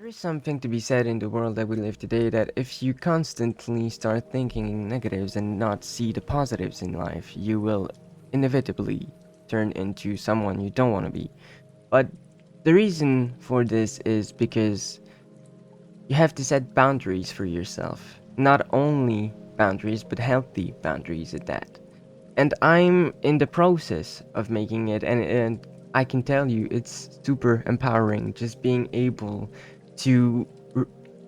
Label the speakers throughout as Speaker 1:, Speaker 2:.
Speaker 1: is something to be said in the world that we live today that if you constantly start thinking in negatives and not see the positives in life, you will inevitably turn into someone you don't want to be. But the reason for this is because you have to set boundaries for yourself. Not only boundaries, but healthy boundaries at that. And I'm in the process of making it, and I can tell you it's super empowering just being able to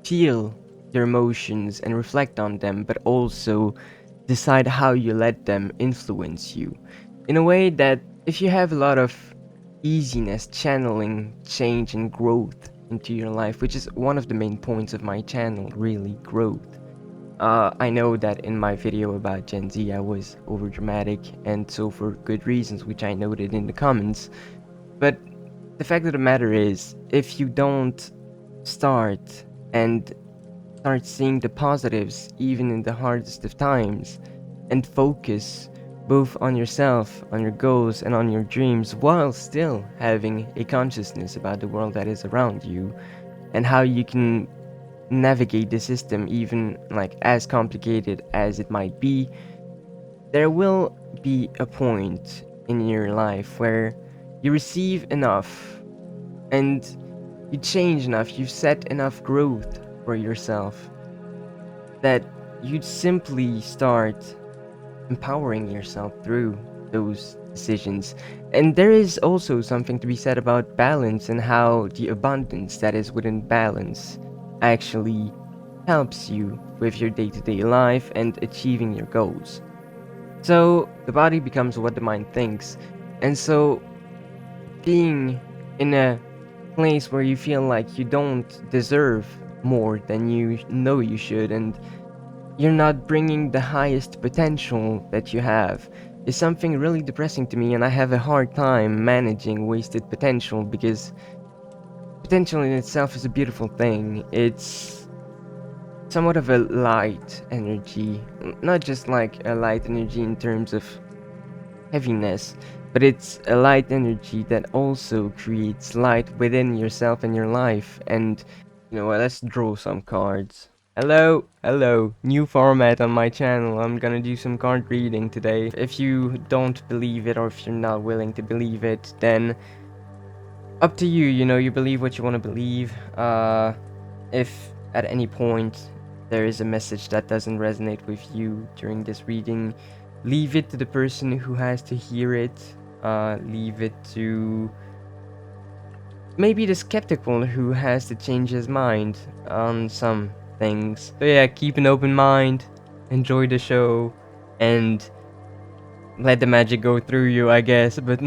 Speaker 1: feel your emotions and reflect on them, but also decide how you let them influence you in a way that if you have a lot of easiness channeling change and growth into your life, which is one of the main points of my channel, really growth. I know that in my video about Gen Z, I was overdramatic, and so for good reasons, which I noted in the comments. But the fact of the matter is, if you don't start and start seeing the positives even in the hardest of times, and focus both on yourself, on your goals, and on your dreams, while still having a consciousness about the world that is around you, and how you can navigate the system, even like as complicated as it might be, there will be a point in your life where you receive enough and you change enough, you set enough growth for yourself that you'd simply start empowering yourself through those decisions. And there is also something to be said about balance and how the abundance that is within balance actually helps you with your day to day life and achieving your goals. So the body becomes what the mind thinks. And so being in a place where you feel like you don't deserve more than you know you should, and you're not bringing the highest potential that you have, is something really depressing to me, and I have a hard time managing wasted potential because potential in itself is a beautiful thing. It's somewhat of a light energy, not just like a light energy in terms of heaviness, but it's a light energy that also creates light within yourself and your life. And you know what, let's draw some cards. Hello, new format on my channel. I'm gonna do some card reading today. If you don't believe it or if you're not willing to believe it, then up to you. You know, you believe what you want to believe. If at any point there is a message that doesn't resonate with you during this reading, leave it to the person who has to hear it. Leave it to maybe the skeptical who has to change his mind on some things. So yeah, keep an open mind, enjoy the show, and let the magic go through you, I guess. But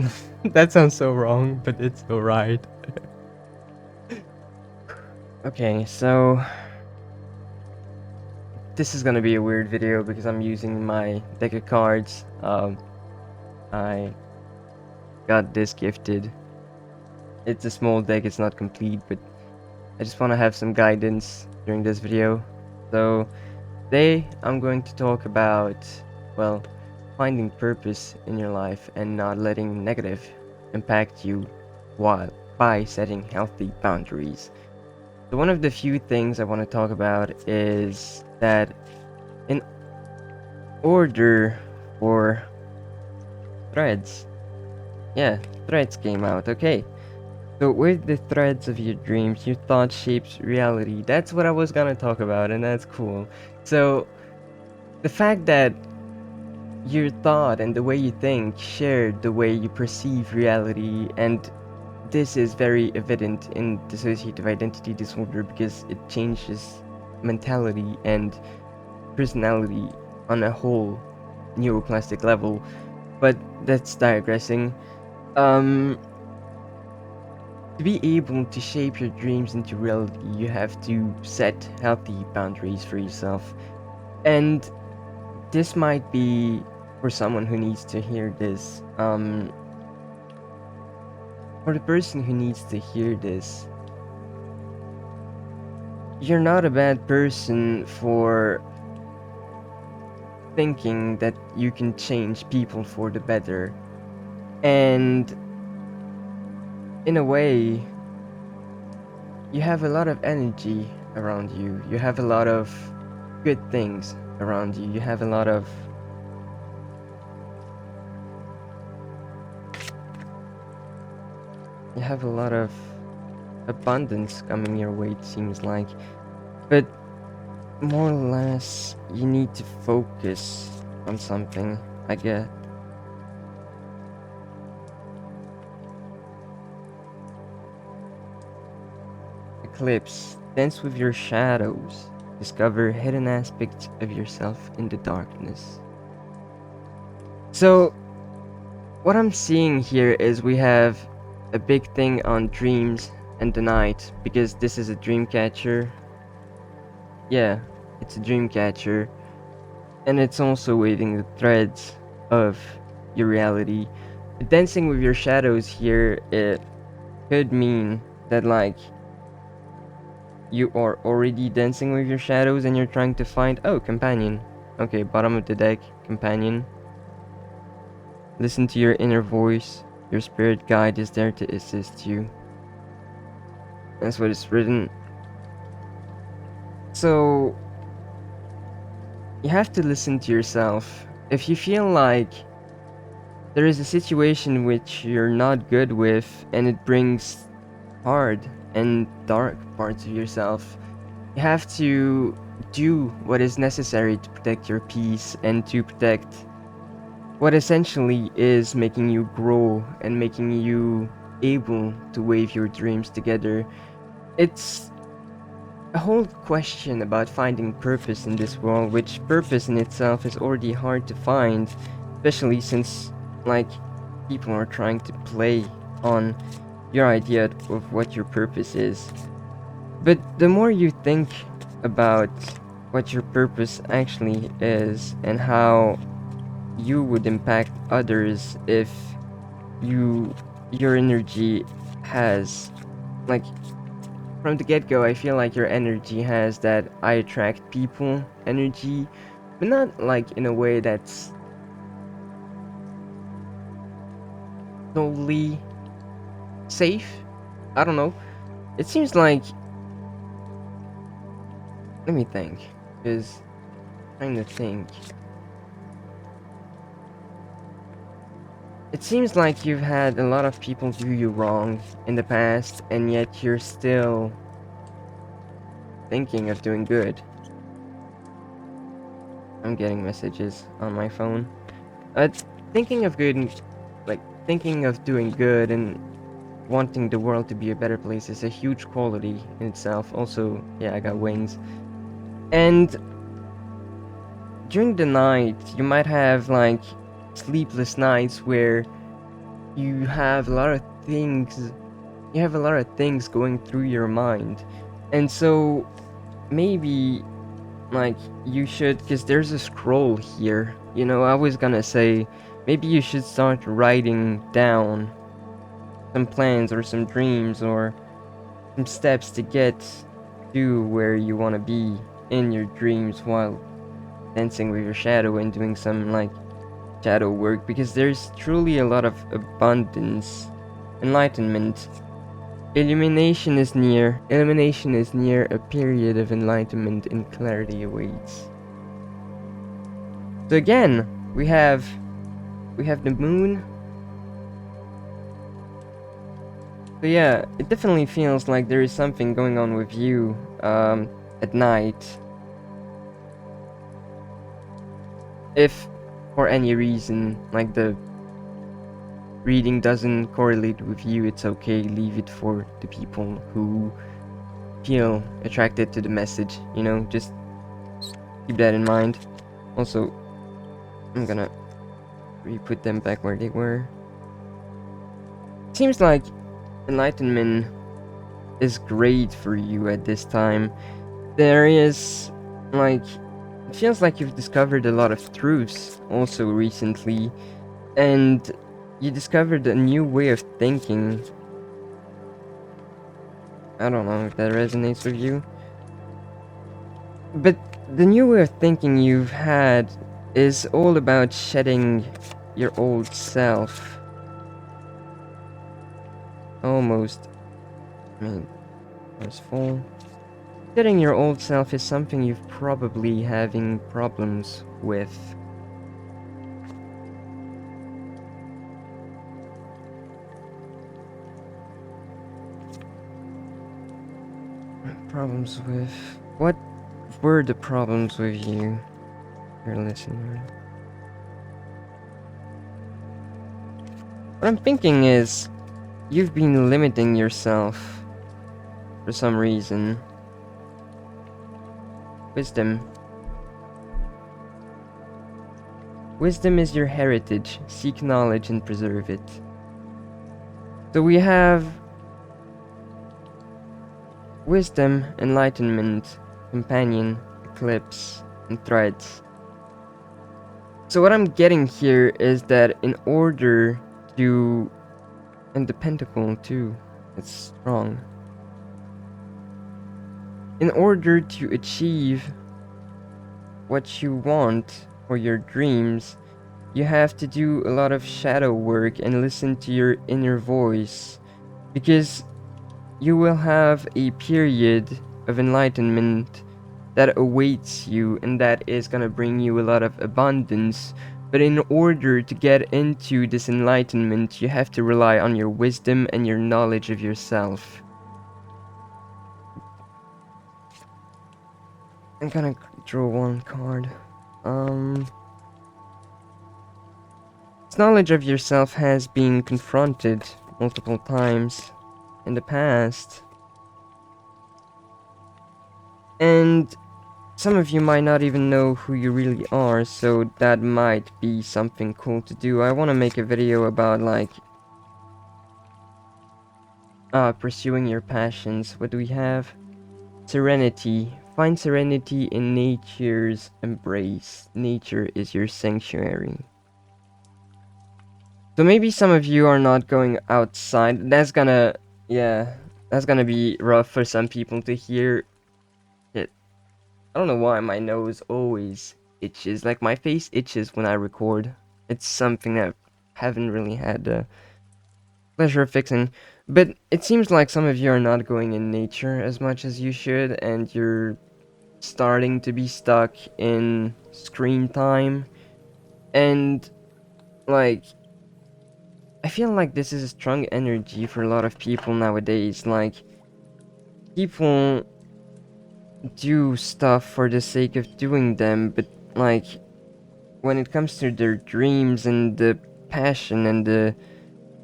Speaker 1: that sounds so wrong, but it's alright. Okay, so this is gonna be a weird video because I'm using my deck of cards. I got this gifted. It's a small deck, it's not complete, but I just want to have some guidance during this video. So today I'm going to talk about, well, finding purpose in your life and not letting negative impact you while by setting healthy boundaries. So one of the few things I want to talk about is that in order for threads, yeah, threads came out, okay. So with the threads of your dreams, your thought shapes reality. That's what I was gonna talk about, and that's cool. So the fact that your thought and the way you think share the way you perceive reality, and this is very evident in dissociative identity disorder because it changes mentality and personality on a whole neuroplastic level. But that's digressing. Um, to be able to shape your dreams into reality, you have to set healthy boundaries for yourself. And this might be for someone who needs to hear this. For the person who needs to hear this, you're not a bad person for thinking that you can change people for the better. And in a way, you have a lot of energy around you. You have a lot of good things around you. You have a lot of abundance coming your way, it seems like. But more or less, you need to focus on something, I guess. Eclipse. Dance with your shadows. Discover hidden aspects of yourself in the darkness. So, what I'm seeing here is we have a big thing on dreams and the night, because this is a dream catcher. Yeah, it's a dream catcher. And it's also weaving the threads of your reality. Dancing with your shadows here, it could mean that, like, you are already dancing with your shadows and you're trying to find, oh, companion. Okay, bottom of the deck, companion. Listen to your inner voice. Your spirit guide is there to assist you. That's what it's written. So, you have to listen to yourself. If you feel like there is a situation which you're not good with and it brings hard and dark parts of yourself, you have to do what is necessary to protect your peace and to protect what essentially is making you grow and making you able to wave your dreams together. It's a whole question about finding purpose in this world, which purpose in itself is already hard to find, especially since, like, people are trying to play on your idea of what your purpose is. But the more you think about what your purpose actually is and how you would impact others if your energy has, like, from the get-go, I feel like your energy has that I attract people energy, but not like in a way that's totally safe. I don't know. It seems like, let me think, because trying to think. It seems like you've had a lot of people do you wrong in the past, and yet you're still thinking of doing good. I'm getting messages on my phone. Thinking of good, like, thinking of doing good and wanting the world to be a better place is a huge quality in itself. Also, yeah, I got wings. And during the night, you might have, like, sleepless nights where you have a lot of things going through your mind. And so maybe, like, you should, because there's a scroll here, you know, I was gonna say maybe you should start writing down some plans or some dreams or some steps to get to where you want to be in your dreams while dancing with your shadow and doing some, like, shadow work, because there's truly a lot of abundance, enlightenment. Illumination is near. Illumination is near. A period of enlightenment and clarity awaits. So again, we have the moon. So yeah, it definitely feels like there is something going on with you at night. If for any reason, like, the reading doesn't correlate with you, it's okay. Leave it for the people who feel attracted to the message, you know, just keep that in mind. Also, I'm gonna re-put them back where they were. Seems like enlightenment is great for you at this time. There is, like, it feels like you've discovered a lot of truths also recently, and you discovered a new way of thinking. I don't know if that resonates with you, but the new way of thinking you've had is all about shedding your old self. Almost. I mean, course full. Shedding your old self is something you've probably having problems with. Problems with... What were the problems with you, dear listener? What I'm thinking is, you've been limiting yourself for some reason. Wisdom. Wisdom is your heritage. Seek knowledge and preserve it. So we have wisdom, enlightenment, companion, eclipse, and threads. So what I'm getting here is that in order to... And the pentacle too. It's strong. In order to achieve what you want for your dreams, you have to do a lot of shadow work and listen to your inner voice, because you will have a period of enlightenment that awaits you, and that is gonna bring you a lot of abundance. But in order to get into this enlightenment, you have to rely on your wisdom and your knowledge of yourself. I'm gonna draw one card. This knowledge of yourself has been confronted multiple times in the past. And some of you might not even know who you really are, so that might be something cool to do. I want to make a video about, like, pursuing your passions. What do we have? Serenity. Find serenity in nature's embrace. Nature is your sanctuary. So maybe some of you are not going outside. That's gonna be rough for some people to hear. Shit. I don't know why my nose always itches. Like, my face itches when I record. It's something that I haven't really had the pleasure of fixing. But it seems like some of you are not going in nature as much as you should, and you're starting to be stuck in screen time. And, like, I feel like this is a strong energy for a lot of people nowadays. Like, people do stuff for the sake of doing them, but, like, when it comes to their dreams and the passion and the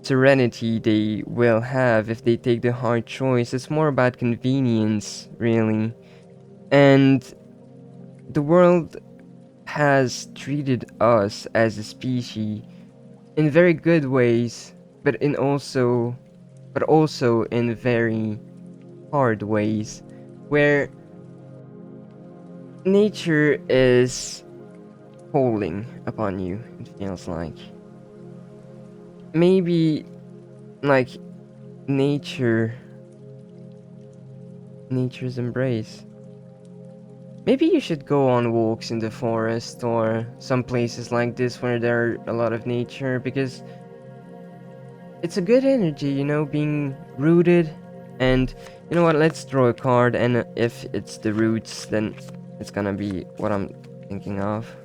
Speaker 1: serenity they will have if they take the hard choice, it's more about convenience, really. And the world has treated us as a species in very good ways, but also in very hard ways, where nature is calling upon you, it feels like. Maybe, like, nature's embrace. Maybe you should go on walks in the forest or some places like this where there are a lot of nature, because it's a good energy, you know, being rooted. And you know what, let's draw a card, and if it's the roots, then it's gonna be what I'm thinking of.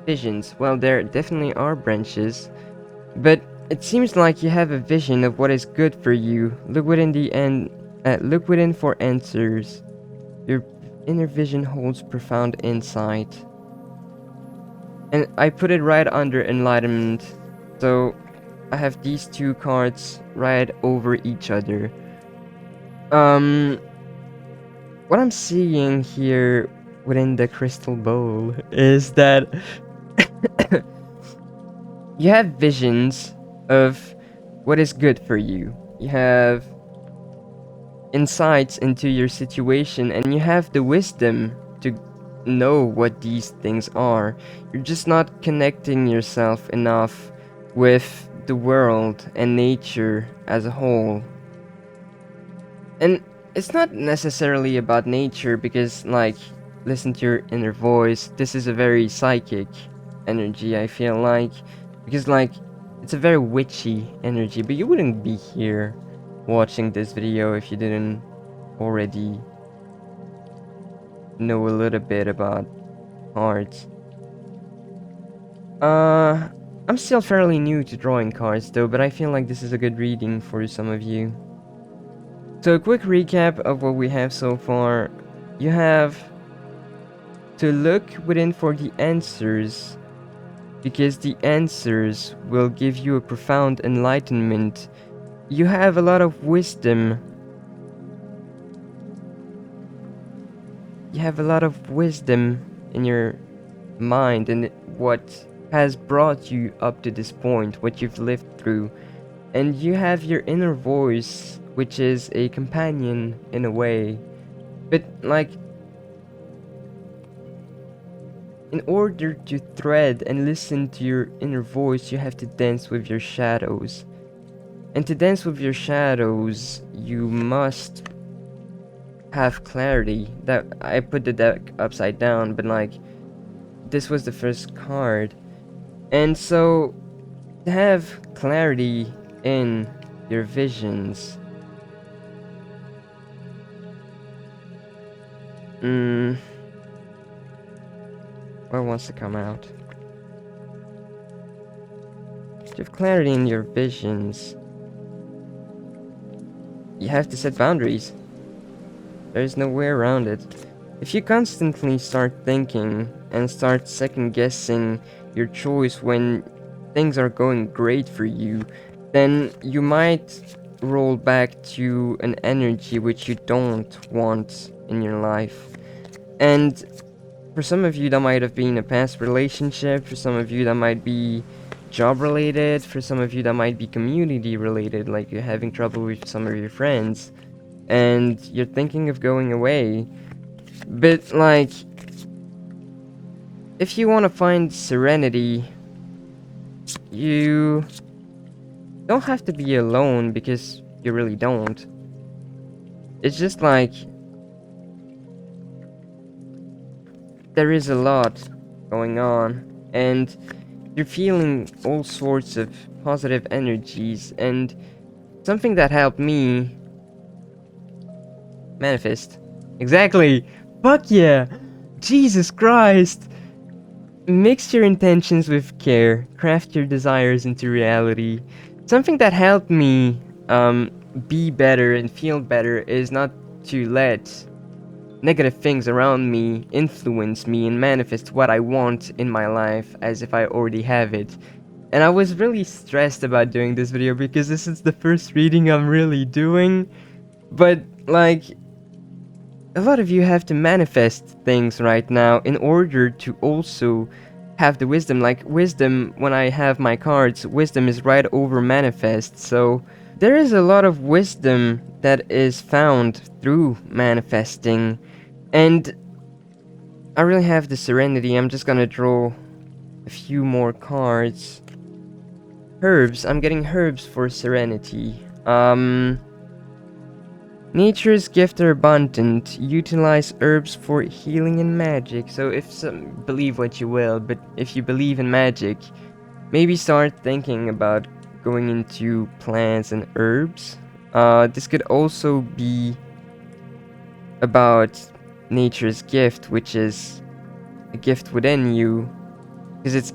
Speaker 1: Visions. Well, there definitely are branches, but it seems like you have a vision of what is good for you. Look within for answers. Your inner vision holds profound insight. And I put it right under enlightenment, so I have these two cards right over each other. What I'm seeing here within the crystal bowl is that you have visions of what is good for you. You have insights into your situation, and you have the wisdom to know what these things are. You're just not connecting yourself enough with the world and nature as a whole. And it's not necessarily about nature, because, like, listen to your inner voice. This is a very psychic energy, I feel like, because like it's a very witchy energy, but you wouldn't be here watching this video if you didn't already know a little bit about cards. I'm still fairly new to drawing cards though, but I feel like this is a good reading for some of you. So a quick recap of what we have so far. You have to look within for the answers, because the answers will give you a profound enlightenment. You have a lot of wisdom. You have a lot of wisdom in your mind and what has brought you up to this point, what you've lived through. And you have your inner voice, which is a companion in a way. But like, in order to thread and listen to your inner voice, you have to dance with your shadows. And to dance with your shadows, you must have clarity. That I put the deck upside down, but like, this was the first card. And so, to have clarity in your visions, what wants to come out? To have clarity in your visions, you have to set boundaries. There's no way around it. If you constantly start thinking and start second guessing your choice when things are going great for you, then you might roll back to an energy which you don't want in your life. And for some of you that might have been a past relationship, for some of you that might be job related, for some of you that might be community related, like you're having trouble with some of your friends and you're thinking of going away. But like, if you want to find serenity, you don't have to be alone, because you really don't. It's just like, there is a lot going on and you're feeling all sorts of positive energies. And something that helped me manifest. Exactly. Fuck yeah. Jesus Christ. Mix your intentions with care. Craft your desires into reality. Something that helped me be better and feel better is not to let negative things around me influence me and manifest what I want in my life as if I already have it. And I was really stressed about doing this video because this is the first reading I'm really doing. But like, a lot of you have to manifest things right now in order to also have the wisdom. Like, wisdom, when I have my cards, wisdom is right over manifest. So there is a lot of wisdom that is found through manifesting. And I really have the serenity. I'm just gonna draw a few more cards. Herbs. I'm getting herbs for serenity. Nature's gifts are abundant. Utilize herbs for healing and magic. So if some believe what you will, but if you believe in magic, maybe start thinking about going into plants and herbs. This could also be about nature's gift, which is a gift within you, because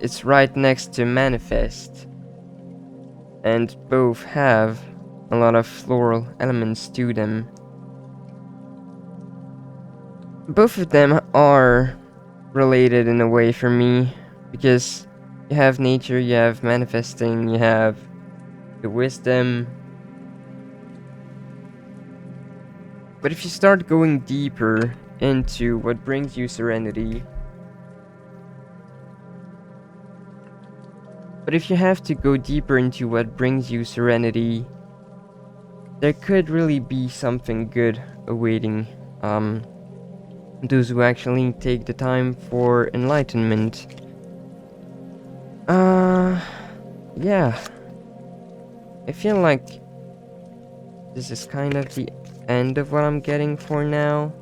Speaker 1: it's right next to manifest, and both have a lot of floral elements to them. Both of them are related in a way for me, because you have nature, you have manifesting, you have the wisdom. But if you start going deeper into what brings you serenity, if you have to go deeper into what brings you serenity, there could really be something good awaiting those who actually take the time for enlightenment. Yeah. I feel like this is kind of the end of what I'm getting for now.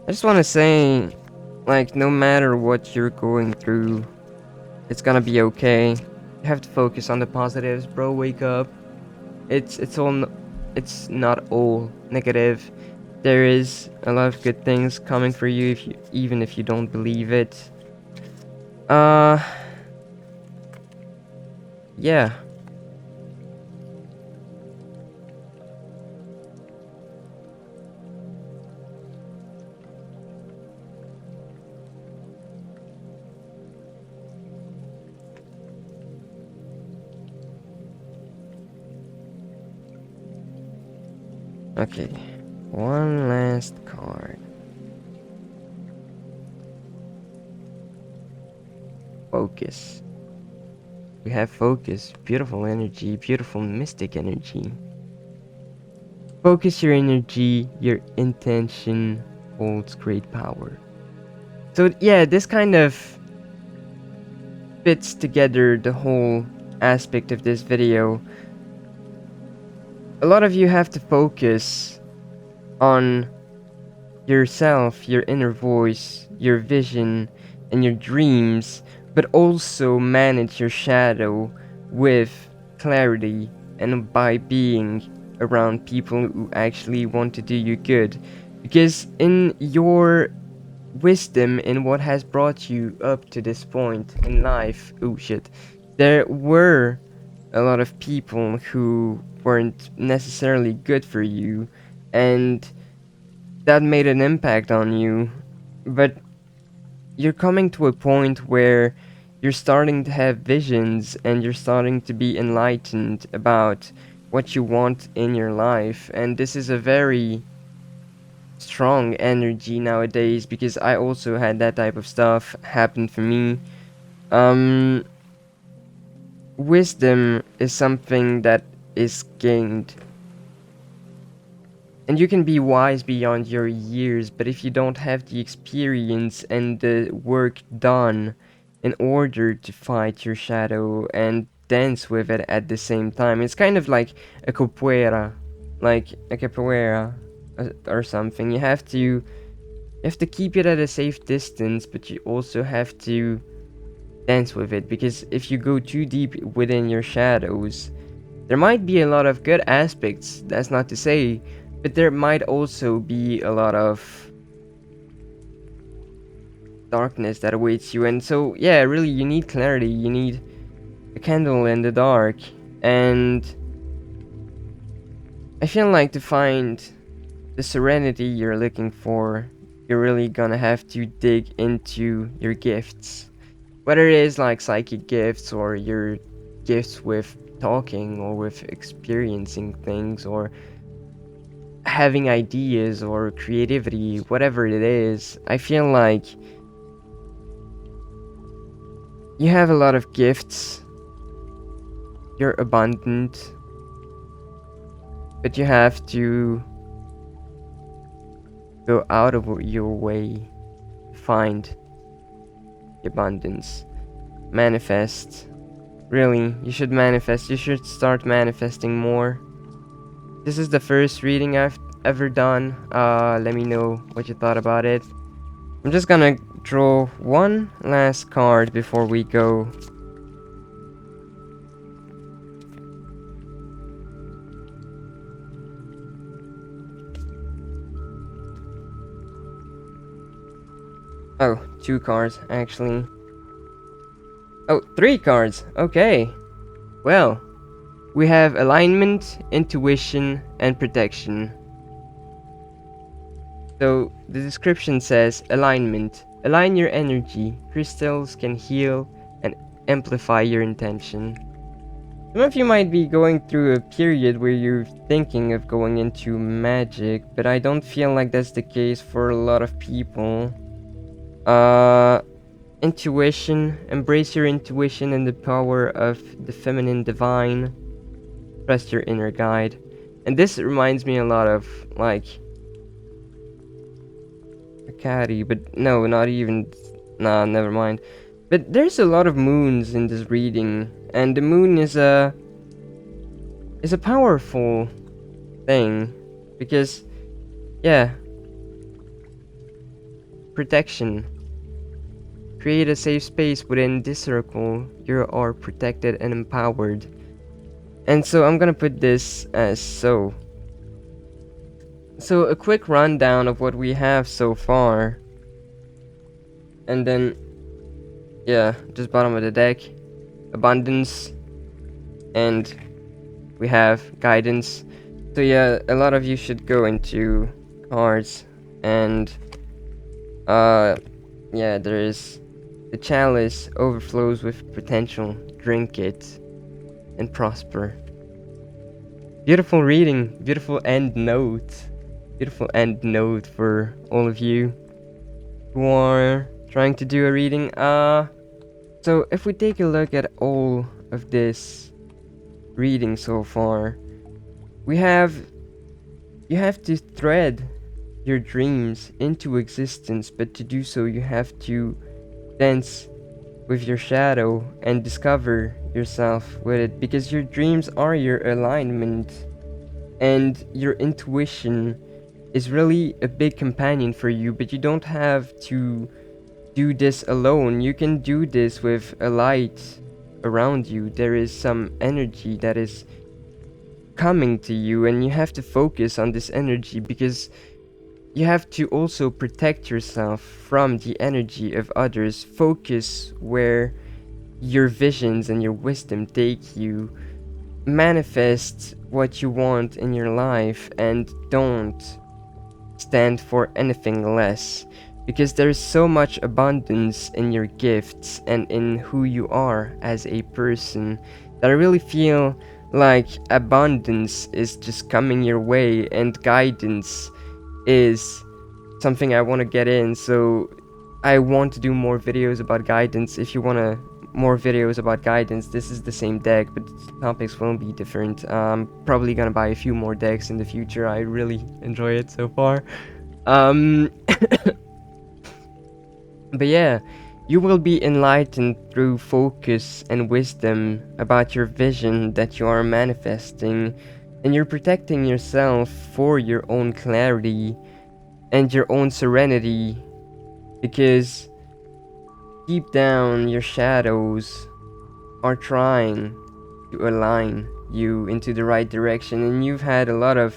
Speaker 1: I just want to say, like, no matter what you're going through, it's gonna be okay. You have to focus on the positives, bro. Wake up. It's not all negative. There is a lot of good things coming for you, if you even if you don't believe it. Uh, yeah. Okay. One last card. Focus. We have focus. Beautiful energy. Beautiful mystic energy. Focus your energy. Your intention holds great power. So yeah, this kind of fits together the whole aspect of this video. A lot of you have to focus on yourself, your inner voice, your vision, and your dreams, but also manage your shadow with clarity and by being around people who actually want to do you good. Because in your wisdom, in what has brought you up to this point in life, oh shit, there were a lot of people who weren't necessarily good for you, and that made an impact on you. But you're coming to a point where you're starting to have visions and you're starting to be enlightened about what you want in your life, and this is a very strong energy nowadays, because I also had that type of stuff happen for me. um Wisdom is something that is gained, and you can be wise beyond your years, but if you don't have the experience and the work done in order to fight your shadow and dance with it at the same time, it's kind of like a capoeira or something. You have to keep it at a safe distance, but you also have to dance with it, because if you go too deep within your shadows, there might be a lot of good aspects, that's not to say, but there might also be a lot of darkness that awaits you. And so, yeah, really, you need clarity, you need a candle in the dark. And I feel like to find the serenity you're looking for, you're really gonna have to dig into your gifts. Whether it is like psychic gifts, or your gifts with talking, or with experiencing things, or having ideas, or creativity, whatever it is, I feel like you have a lot of gifts, you're abundant, but you have to go out of your way to find the abundance. Manifest. Really, you should manifest. You should start manifesting more. This is the first reading I've ever done. Let me know what you thought about it. I'm just gonna draw one last card before we go. Oh, two cards, actually. Oh, three cards. Okay. Well, we have alignment, intuition, and protection. So the description says alignment. Align your energy. Crystals can heal and amplify your intention. Some of you might be going through a period where you're thinking of going into magic, but I don't feel like that's the case for a lot of people. Intuition. Embrace your intuition and the power of the feminine divine. Trust your inner guide. And this reminds me a lot of, like, a caddy, but no, not even. Nah, never mind. But there's a lot of moons in this reading, and the moon is a powerful thing, because, yeah, protection. Create a safe space within this circle. You are protected and empowered. And so I'm gonna put this as so. So a quick rundown of what we have so far. And then, yeah, just bottom of the deck. Abundance. And we have guidance. So yeah, a lot of you should go into cards. And, yeah, there is... The chalice overflows with potential. Drink it and prosper. Beautiful reading. Beautiful end note. Beautiful end note for all of you who are trying to do a reading. So if we take a look at all of this reading so far, you have to thread your dreams into existence, but to do so you have to dance with your shadow and discover yourself with it, because your dreams are your alignment, and your intuition is really a big companion for you. But you don't have to do this alone. You can do this with a light around you. There is some energy that is coming to you, and you have to focus on this energy, because you have to also protect yourself from the energy of others. Focus where your visions and your wisdom take you. Manifest what you want in your life, and don't stand for anything less, because there's so much abundance in your gifts and in who you are as a person, that I really feel like abundance is just coming your way, and guidance is something I want to get in. So I want to do more videos about guidance. If you want to more videos about guidance, this is the same deck, but the topics will be different. I'm probably gonna buy a few more decks in the future. I really enjoy it so far. But yeah, you will be enlightened through focus and wisdom about your vision that you are manifesting, and you're protecting yourself for your own clarity and your own serenity, because deep down your shadows are trying to align you into the right direction, and you've had a lot of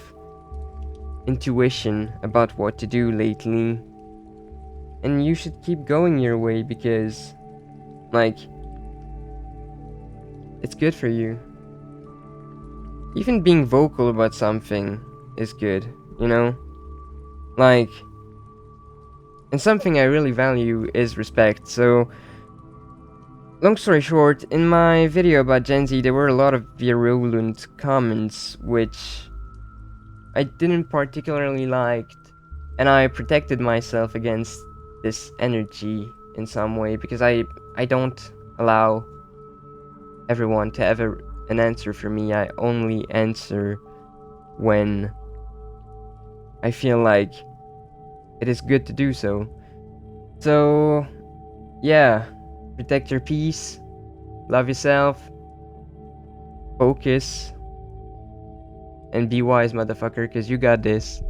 Speaker 1: intuition about what to do lately, and you should keep going your way, because like it's good for you. Even being vocal about something is good, you know? Like, and something I really value is respect. So long story short, in my video about Gen Z, there were a lot of virulent comments which I didn't particularly like, and I protected myself against this energy in some way, because I don't allow everyone to have an answer for me. I only answer when I feel like it is good to do so. So yeah, protect your peace, love yourself, focus, and be wise, motherfucker, because you got this.